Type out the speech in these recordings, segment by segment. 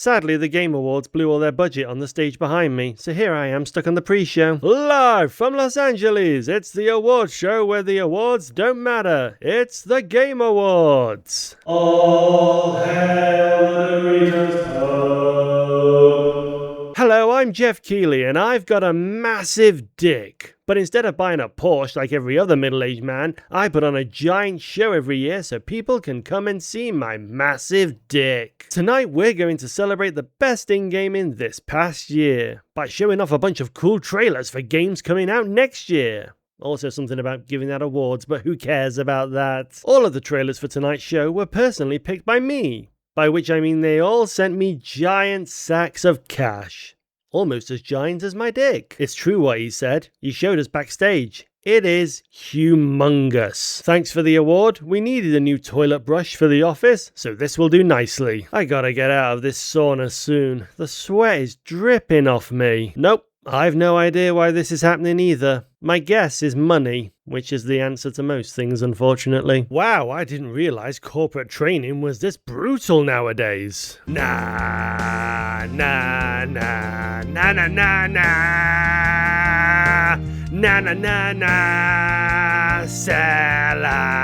Sadly, the Game Awards blew all their budget on the stage behind me, so here I am stuck on the pre-show. Live from Los Angeles, it's the awards show where the awards don't matter. It's the Game Awards. All hail the Returns Pope. Hello, I'm Geoff Keighley, and I've got a massive dick. But instead of buying a Porsche like every other middle-aged man, I put on a giant show every year so people can come and see my massive dick. Tonight we're going to celebrate the best in-game in this past year by showing off a bunch of cool trailers for games coming out next year. Also something about giving out awards, but who cares about that? All of the trailers for tonight's show were personally picked by me, by which I mean they all sent me giant sacks of cash. Almost as giant as my dick. It's true what he said. He showed us backstage. It is humongous. Thanks for the award. We needed a new toilet brush for the office, so this will do nicely. I gotta get out of this sauna soon. The sweat is dripping off me. Nope. I've no idea why this is happening either. My guess is money, which is the answer to most things, unfortunately. Wow, I didn't realize corporate training was this brutal nowadays. Nah, nah, nah, nah, nah, nah, nah, nah, nah, nah, nah, sell out.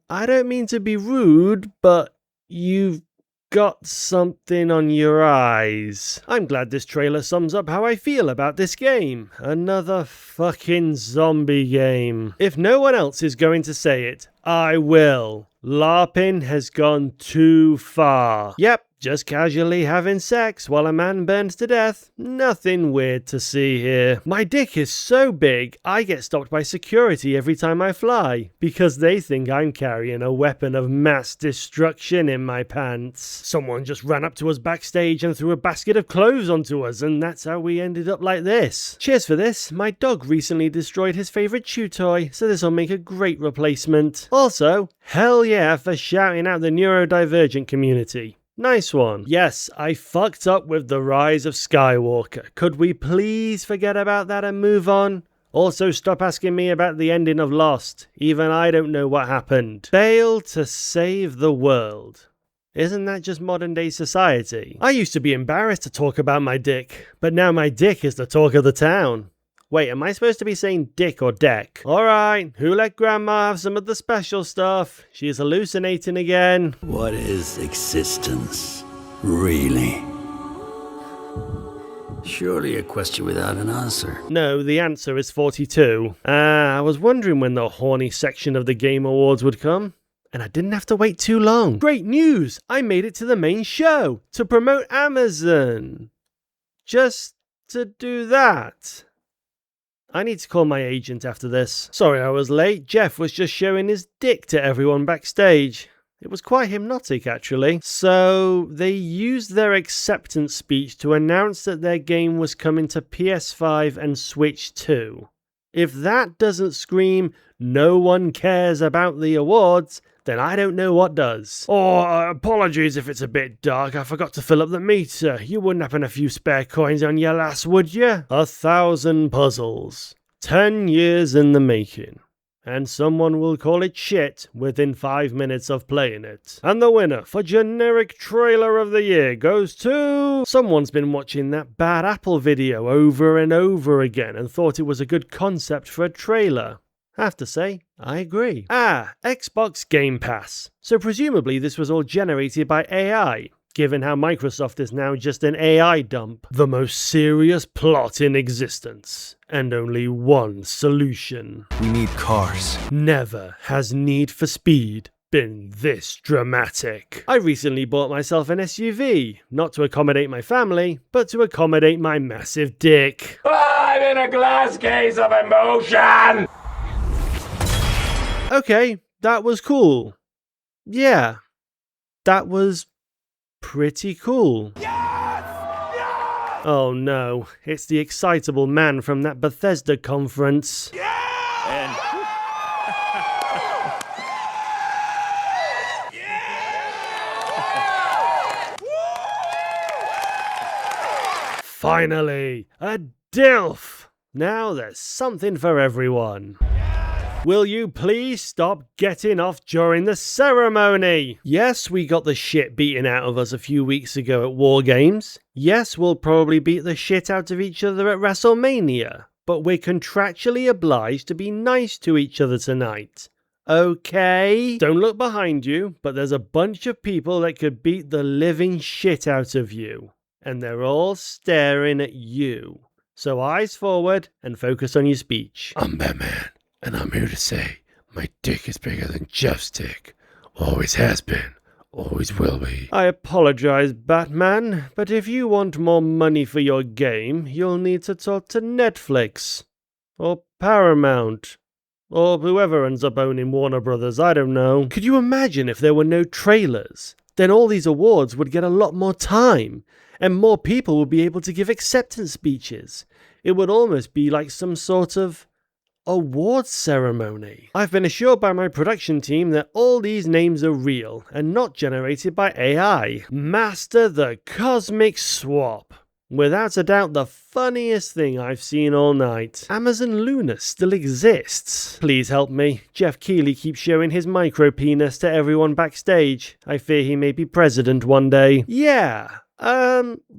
I don't mean to be rude, but you've got something on your eyes. I'm glad this trailer sums up how I feel about this game. Another fucking zombie game. If no one else is going to say it, I will. LARPing has gone too far. Yep, just casually having sex while a man burns to death. Nothing weird to see here. My dick is so big, I get stopped by security every time I fly, because they think I'm carrying a weapon of mass destruction in my pants. Someone just ran up to us backstage and threw a basket of clothes onto us, and that's how we ended up like this. Cheers for this. My dog recently destroyed his favourite chew toy, so this will make a great replacement. Also, hell yeah for shouting out the neurodivergent community. Nice one. Yes, I fucked up with The Rise of Skywalker. Could we please forget about that and move on? Also, stop asking me about the ending of Lost. Even I don't know what happened. Fail to save the world. Isn't that just modern day society? I used to be embarrassed to talk about my dick, but now my dick is the talk of the town. Wait, am I supposed to be saying dick or deck? Alright, who let Grandma have some of the special stuff? She's hallucinating again. What is existence, really? Surely a question without an answer. No, the answer is 42. I was wondering when the horny section of the Game Awards would come. And I didn't have to wait too long. Great news! I made it to the main show to promote Amazon. Just to do that. I need to call my agent after this. Sorry I was late. Geoff was just showing his dick to everyone backstage. It was quite hypnotic, actually. So, they used their acceptance speech to announce that their game was coming to PS5 and Switch too. If that doesn't scream, no one cares about the awards, then I don't know what does. Apologies if it's a bit dark, I forgot to fill up the meter. You wouldn't happen a few spare coins on your lass, would you? 1,000 puzzles. 10 years in the making. And someone will call it shit within 5 minutes of playing it. And the winner for generic trailer of the year goes to... Someone's been watching that Bad Apple video over and over again and thought it was a good concept for a trailer. Have to say, I agree. Xbox Game Pass. So presumably this was all generated by AI, given how Microsoft is now just an AI dump. The most serious plot in existence, and only one solution. We need cars. Never has Need for Speed been this dramatic. I recently bought myself an SUV, not to accommodate my family, but to accommodate my massive dick. I'm in a glass case of emotion! Okay, that was cool. Yeah, that was pretty cool. Yes! Yes! Oh no, it's the excitable man from that Bethesda conference. Yeah! Finally, a DILF! Now there's something for everyone. Will you please stop getting off during the ceremony? Yes, we got the shit beaten out of us a few weeks ago at War Games. Yes, we'll probably beat the shit out of each other at WrestleMania. But we're contractually obliged to be nice to each other tonight. Okay? Don't look behind you, but there's a bunch of people that could beat the living shit out of you. And they're all staring at you. So eyes forward and focus on your speech. I'm Batman, and I'm here to say my dick is bigger than Geoff's dick. Always has been, always will be. I apologize, Batman, but if you want more money for your game, you'll need to talk to Netflix. Or Paramount. Or whoever ends up owning Warner Brothers, I don't know. Could you imagine if there were no trailers? Then all these awards would get a lot more time, and more people would be able to give acceptance speeches. It would almost be like some sort of awards ceremony. I've been assured by my production team that all these names are real and not generated by AI. Master the Cosmic Swap. Without a doubt, the funniest thing I've seen all night. Amazon Luna still exists. Please help me. Geoff Keighley keeps showing his micro penis to everyone backstage. I fear he may be president one day. Yeah,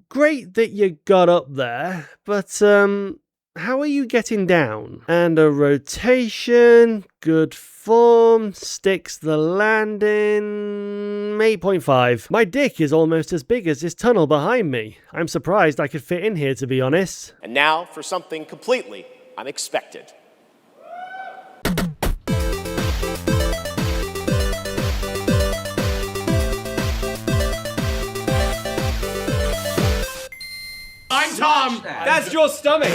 great that you got up there, but how are you getting down? And a rotation, good form, sticks the landing, 8.5. My dick is almost as big as this tunnel behind me. I'm surprised I could fit in here, to be honest. And now for something completely unexpected. I'm Tom. That's your stomach.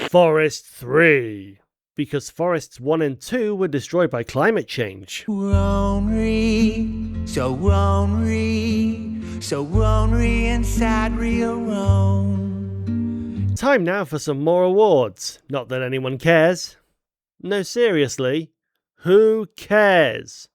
Forest 3. Because Forests 1 and 2 were destroyed by climate change. Ornery, so ornery, so ornery inside real Rome. Time now for some more awards. Not that anyone cares. No, seriously. Who cares?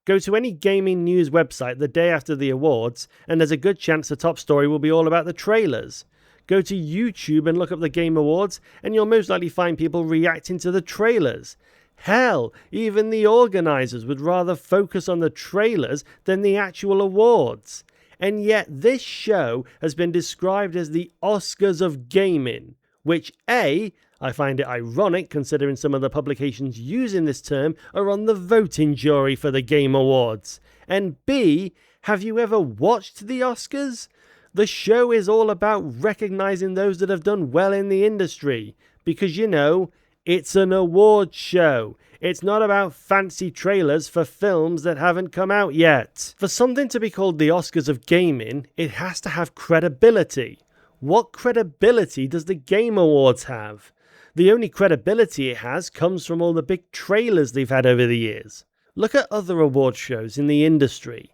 Go to any gaming news website the day after the awards, and there's a good chance the top story will be all about the trailers. Go to YouTube and look up the Game Awards, and you'll most likely find people reacting to the trailers. Hell, even the organisers would rather focus on the trailers than the actual awards. And yet this show has been described as the Oscars of gaming, which A, I find it ironic considering some of the publications using this term are on the voting jury for the Game Awards. And B, have you ever watched the Oscars? The show is all about recognizing those that have done well in the industry. Because, you know, it's an award show. It's not about fancy trailers for films that haven't come out yet. For something to be called the Oscars of gaming, it has to have credibility. What credibility does the Game Awards have? The only credibility it has comes from all the big trailers they've had over the years. Look at other award shows in the industry.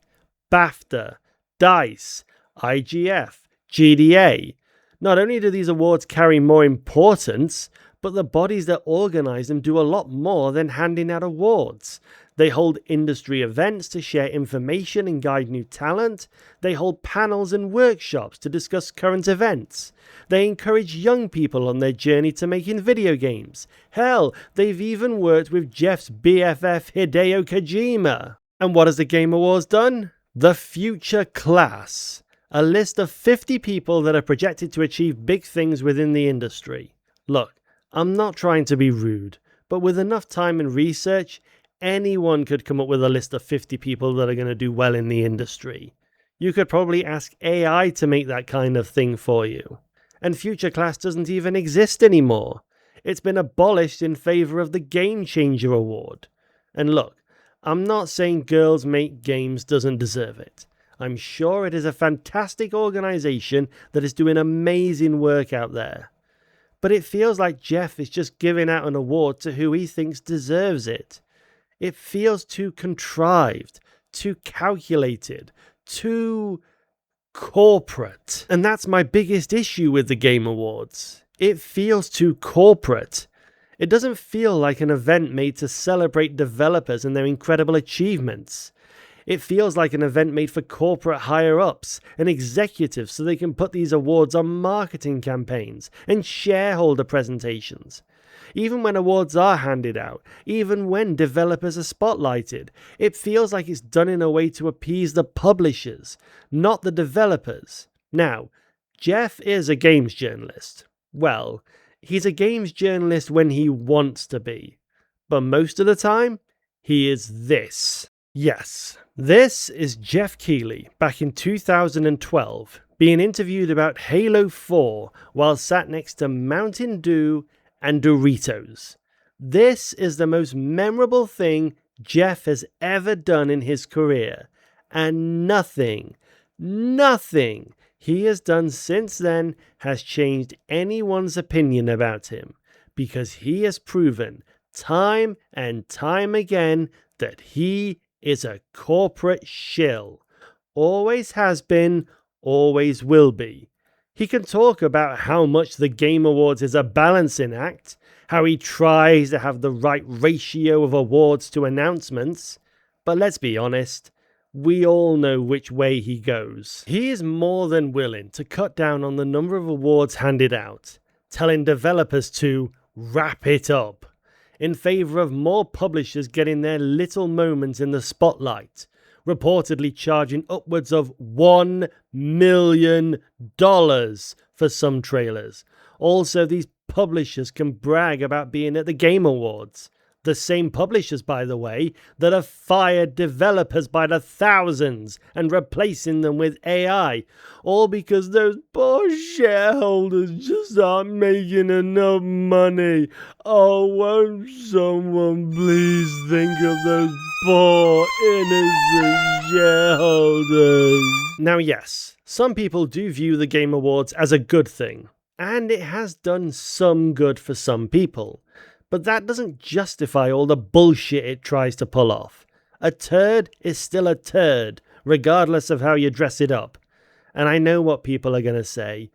BAFTA, DICE, IGF, GDA. Not only do these awards carry more importance, but the bodies that organise them do a lot more than handing out awards. They hold industry events to share information and guide new talent. They hold panels and workshops to discuss current events. They encourage young people on their journey to making video games. Hell, they've even worked with Geoff's BFF Hideo Kojima. And what has the Game Awards done? The Future Class. A list of 50 people that are projected to achieve big things within the industry. Look, I'm not trying to be rude, but with enough time and research, anyone could come up with a list of 50 people that are going to do well in the industry. You could probably ask AI to make that kind of thing for you. And Future Class doesn't even exist anymore. It's been abolished in favour of the Game Changer Award. And look, I'm not saying Girls Make Games doesn't deserve it. I'm sure it is a fantastic organisation that is doing amazing work out there. But it feels like Geoff is just giving out an award to who he thinks deserves it. It feels too contrived, too calculated, too corporate. And that's my biggest issue with the Game Awards. It feels too corporate. It doesn't feel like an event made to celebrate developers and their incredible achievements. It feels like an event made for corporate higher-ups and executives so they can put these awards on marketing campaigns and shareholder presentations. Even when awards are handed out, even when developers are spotlighted, it feels like it's done in a way to appease the publishers, not the developers. Now, Geoff is a games journalist. Well, he's a games journalist when he wants to be. But most of the time, he is this. Yes, this is Geoff Keighley back in 2012, being interviewed about Halo 4 while sat next to Mountain Dew and Doritos. This is the most memorable thing Geoff has ever done in his career, and nothing he has done since then has changed anyone's opinion about him, because he has proven time and time again that he is a corporate shill. Always has been, always will be. He can talk about how much the Game Awards is a balancing act, how he tries to have the right ratio of awards to announcements, but let's be honest, we all know which way he goes. He is more than willing to cut down on the number of awards handed out, telling developers to wrap it up, in favor of more publishers getting their little moments in the spotlight, reportedly charging upwards of $1 million for some trailers. Also, these publishers can brag about being at the Game Awards. The same publishers, by the way, that have fired developers by the thousands and replacing them with AI, all because those poor shareholders just aren't making enough money. Oh, won't someone please think of those poor innocent shareholders? Now, yes, some people do view the Game Awards as a good thing, and it has done some good for some people. But that doesn't justify all the bullshit it tries to pull off. A turd is still a turd, regardless of how you dress it up. And I know what people are going to say,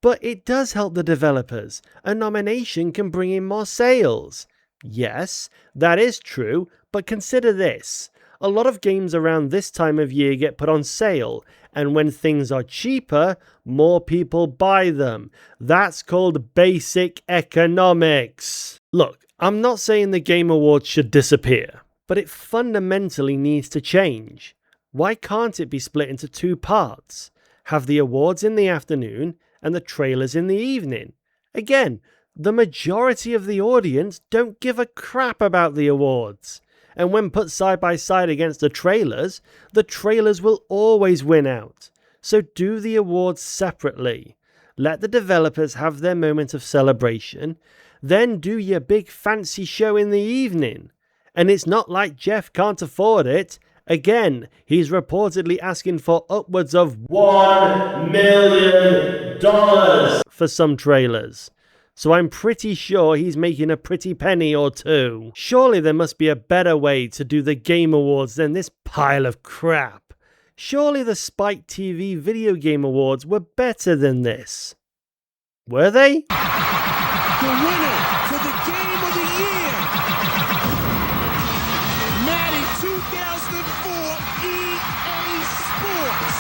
but it does help the developers. A nomination can bring in more sales. Yes, that is true, but consider this. A lot of games around this time of year get put on sale, and when things are cheaper, more people buy them. That's called basic economics. Look, I'm not saying the Game Awards should disappear, but it fundamentally needs to change. Why can't it be split into two parts? Have the awards in the afternoon and the trailers in the evening. Again, the majority of the audience don't give a crap about the awards. And when put side by side against the trailers will always win out. So do the awards separately. Let the developers have their moment of celebration. Then do your big fancy show in the evening. And it's not like Geoff can't afford it. Again, he's reportedly asking for upwards of $1 million for some trailers. So I'm pretty sure he's making a pretty penny or two. Surely there must be a better way to do the Game Awards than this pile of crap. Surely the Spike TV Video Game Awards were better than this. Were they? The winner for the Game of the Year, Madden 2004 EA Sports.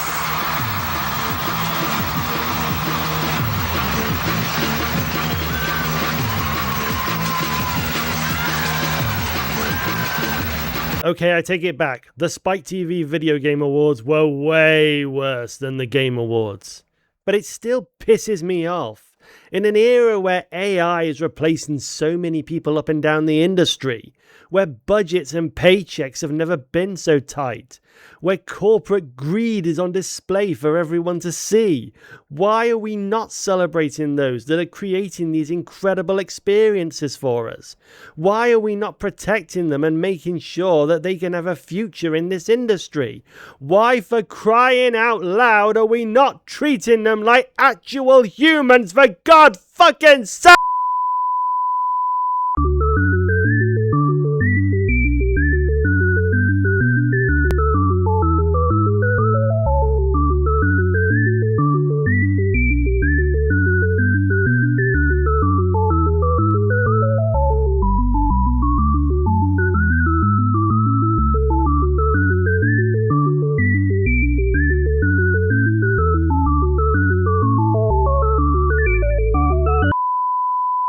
Okay, I take it back. The Spike TV Video Game Awards were way worse than the Game Awards. But it still pisses me off. In an era where AI is replacing so many people up and down the industry, where budgets and paychecks have never been so tight, where corporate greed is on display for everyone to see, why are we not celebrating those that are creating these incredible experiences for us? Why are we not protecting them and making sure that they can have a future in this industry? Why, for crying out loud, are we not treating them like actual humans, for God fucking sake?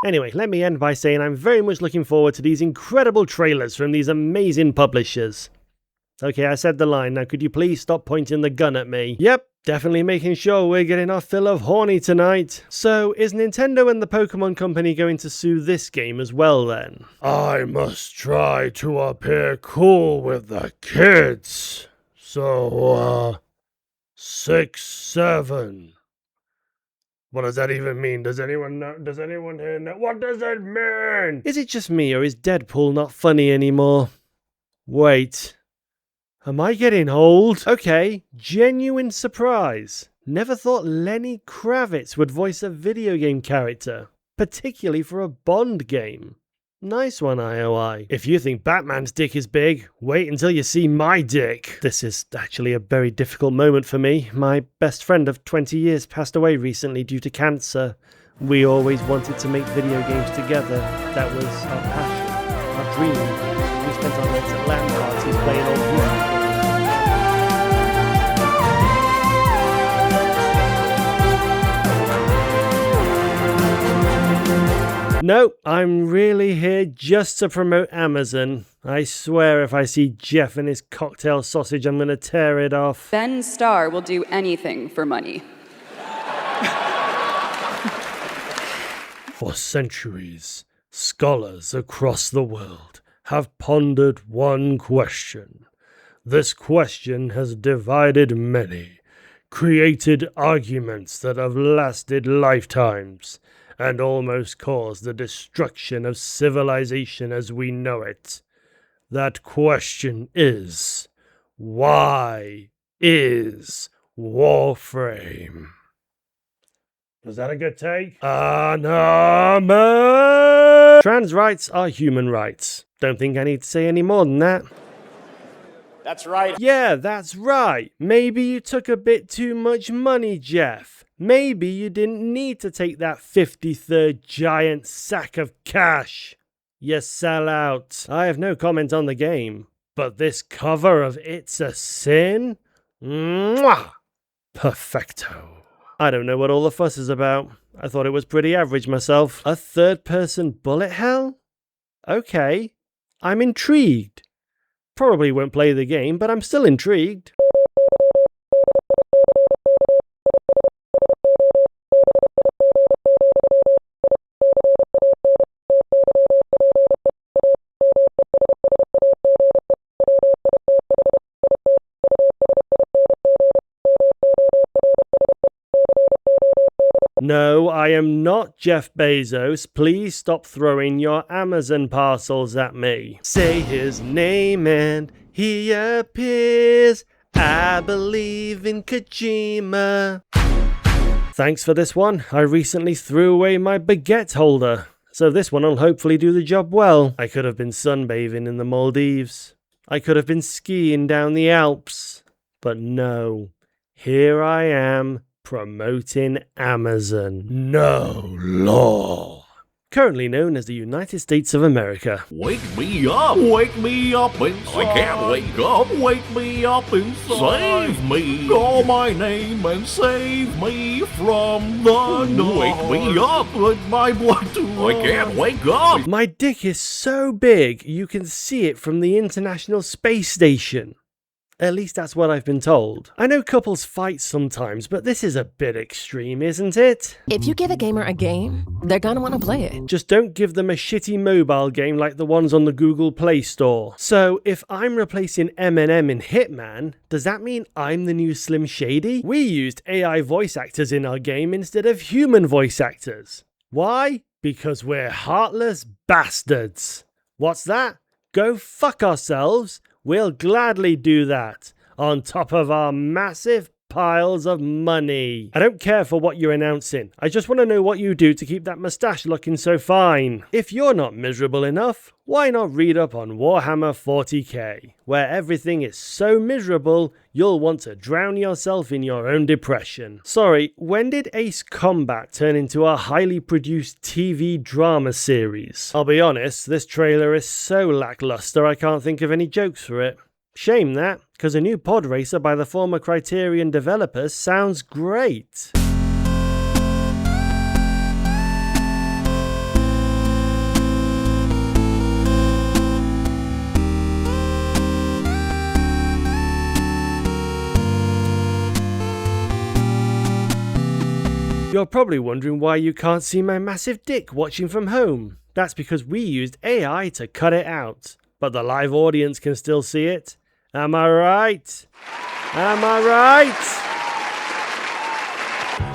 Anyway, let me end by saying I'm very much looking forward to these incredible trailers from these amazing publishers. Okay, I said the line, now could you please stop pointing the gun at me? Yep, definitely making sure we're getting our fill of horny tonight. So, is Nintendo and the Pokemon Company going to sue this game as well then? I must try to appear cool with the kids. So, 6, 7. What does that even mean? Does anyone know? Does anyone here know? What does it mean? Is it just me or is Deadpool not funny anymore? Wait. Am I getting old? Okay, genuine surprise. Never thought Lenny Kravitz would voice a video game character, particularly for a Bond game. Nice one, IOI. If you think Batman's dick is big, wait until you see my dick. This is actually a very difficult moment for me. My best friend of 20 years passed away recently due to cancer. We always wanted to make video games together. That was our passion, our dream. We spent our nights at LAN parties playing old music. No, I'm really here just to promote Amazon. I swear if I see Geoff and his cocktail sausage, I'm going to tear it off. Ben Starr will do anything for money. For centuries, scholars across the world have pondered one question. This question has divided many, created arguments that have lasted lifetimes, and almost caused the destruction of civilization as we know it. That question is, why is Warframe? Was that a good take? Trans rights are human rights. Don't think I need to say any more than that. That's right. Yeah, that's right. Maybe you took a bit too much money, Geoff. Maybe you didn't need to take that 53rd giant sack of cash. You sell out. I have no comment on the game, but this cover of It's a Sin? Mwah! Perfecto. I don't know what all the fuss is about. I thought it was pretty average myself. A third-person bullet hell? Okay. I'm intrigued. Probably won't play the game, but I'm still intrigued. No, I am not Jeff Bezos. Please stop throwing your Amazon parcels at me. Say his name and he appears. I believe in Kojima. Thanks for this one. I recently threw away my baguette holder, so this one will hopefully do the job well. I could have been sunbathing in the Maldives. I could have been skiing down the Alps. But no, here I am, promoting Amazon. No law. Currently known as the United States of America. Wake me up inside. I can't wake me up inside. Save me, call my name and save me from the dark. Wake me up with my blood to I can't wake up. My dick is so big you can see it from the International Space Station. At least that's what I've been told. I know couples fight sometimes, but this is a bit extreme, isn't it? If you give a gamer a game, they're gonna want to play it. Just don't give them a shitty mobile game like the ones on the Google Play Store. So, if I'm replacing Eminem in Hitman, does that mean I'm the new Slim Shady? We used AI voice actors in our game instead of human voice actors. Why? Because we're heartless bastards. What's that? Go fuck ourselves? We'll gladly do that, on top of our massive piles of money. I don't care for what you're announcing. I just want to know what you do to keep that mustache looking so fine. If you're not miserable enough, why not read up on Warhammer 40k, where everything is so miserable, you'll want to drown yourself in your own depression. Sorry, when did Ace Combat turn into a highly produced TV drama series? I'll be honest, this trailer is so lackluster I can't think of any jokes for it. Shame that, because a new pod racer by the former Criterion developers sounds great. You're probably wondering why you can't see my massive dick watching from home. That's because we used AI to cut it out, but the live audience can still see it. Am I right? Am I right?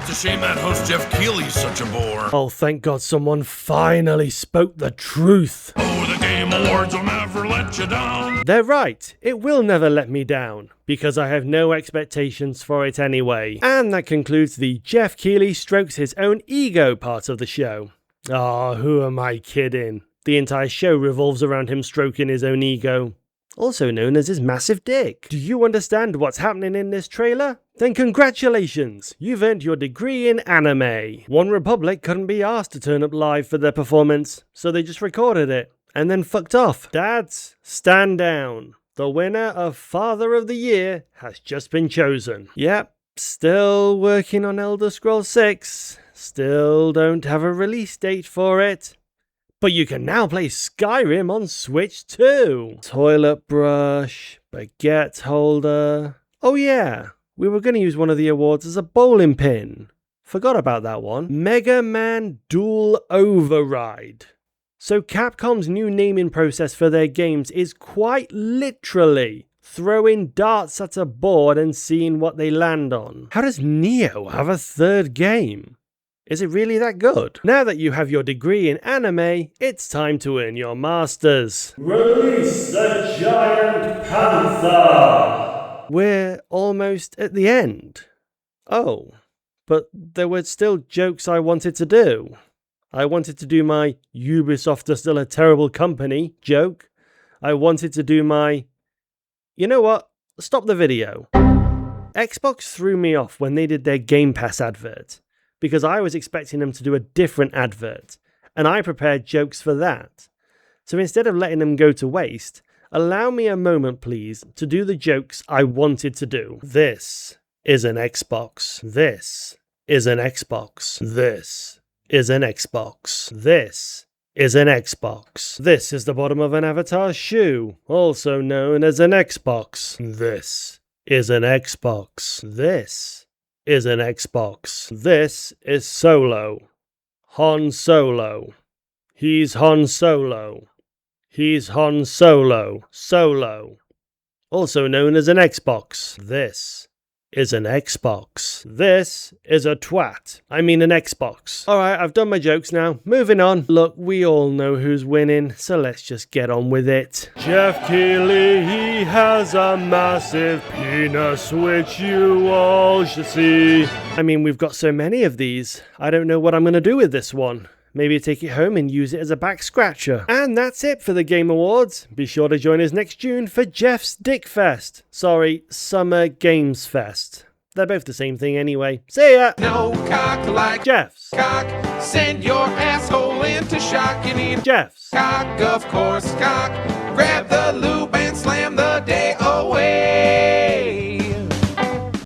It's a shame that host Geoff Keighley's such a bore. Oh, thank God someone finally spoke the truth. Oh, the Game Awards will never let you down. They're right, it will never let me down, because I have no expectations for it anyway. And that concludes the Geoff Keighley strokes his own ego part of the show. Ah, who am I kidding? The entire show revolves around him stroking his own ego, also known as his massive dick. Do you understand what's happening in this trailer? Then congratulations, you've earned your degree in anime. One Republic couldn't be asked to turn up live for their performance, so they just recorded it, and then fucked off. Dads, stand down. The winner of Father of the Year has just been chosen. Yep, still working on Elder Scrolls 6. Still don't have a release date for it. But you can now play Skyrim on Switch too. Toilet brush, baguette holder. Oh yeah, we were going to use one of the awards as a bowling pin. Forgot about that one. Mega Man Dual Override. So Capcom's new naming process for their games is quite literally throwing darts at a board and seeing what they land on. How does Neo have a third game? Is it really that good? Now that you have your degree in anime, it's time to earn your masters. Release the giant panther! We're almost at the end. Oh, but there were still jokes I wanted to do. I wanted to do my Ubisoft are still a terrible company joke. I wanted to do my... You know what? Stop the video. Xbox threw me off when they did their Game Pass advert, because I was expecting them to do a different advert, and I prepared jokes for that. So instead of letting them go to waste, allow me a moment please to do the jokes I wanted to do. This is an Xbox. This is an Xbox. This is an Xbox. This is an Xbox. This is the bottom of an avatar's shoe, also known as an Xbox. This is an Xbox. This is an Xbox. This is Solo. Han Solo. He's Han Solo. He's Han Solo. Solo. Also known as an Xbox. This is an Xbox. This is a twat. I mean an Xbox. Alright, I've done my jokes now. Moving on. Look, we all know who's winning, so let's just get on with it. Geoff Keighley, he has a massive penis, which you all should see. I mean, we've got so many of these. I don't know what I'm going to do with this one. Maybe take it home and use it as a back scratcher. And that's it for the Game Awards. Be sure to join us next June for Geoff's Dick Fest. Sorry, Summer Games Fest. They're both the same thing anyway. See ya! No cock like Geoff's. Cock. Send your asshole into shock. You need Geoff's. cock, of course, cock. Grab the lube and slam the day away.